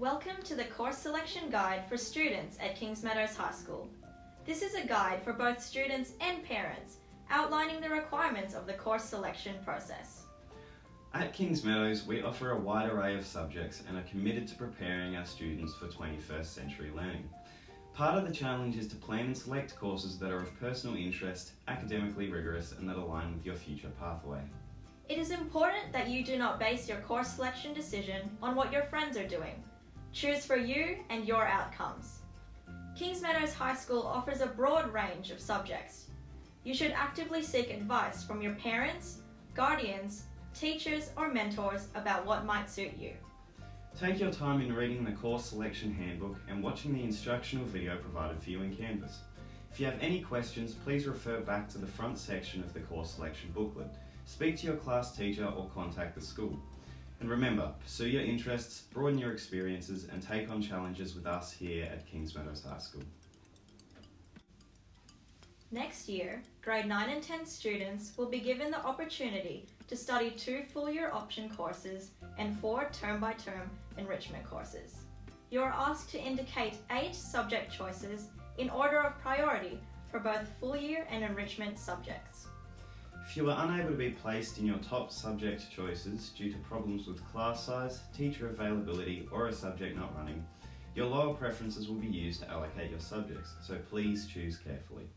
Welcome to the Course Selection Guide for students at Kings Meadows High School. This is a guide for both students and parents, outlining the requirements of the course selection process. At Kings Meadows, we offer a wide array of subjects and are committed to preparing our students for 21st century learning. Part of the challenge is to plan and select courses that are of personal interest, academically rigorous, and that align with your future pathway. It is important that you do not base your course selection decision on what your friends are doing. Choose for you and your outcomes. Kings Meadows High School offers a broad range of subjects. You should actively seek advice from your parents, guardians, teachers, or mentors about what might suit you. Take your time in reading the course selection handbook and watching the instructional video provided for you in Canvas. If you have any questions, please refer back to the front section of the course selection booklet. Speak to your class teacher or contact the school. And remember, pursue your interests, broaden your experiences, and take on challenges with us here at Kings Meadows High School. Next year, grade 9 and 10 students will be given the opportunity to study 2 full-year option courses and 4 term-by-term enrichment courses. You are asked to indicate 8 subject choices in order of priority for both full-year and enrichment subjects. If you are unable to be placed in your top subject choices due to problems with class size, teacher availability, or a subject not running, your lower preferences will be used to allocate your subjects, so please choose carefully.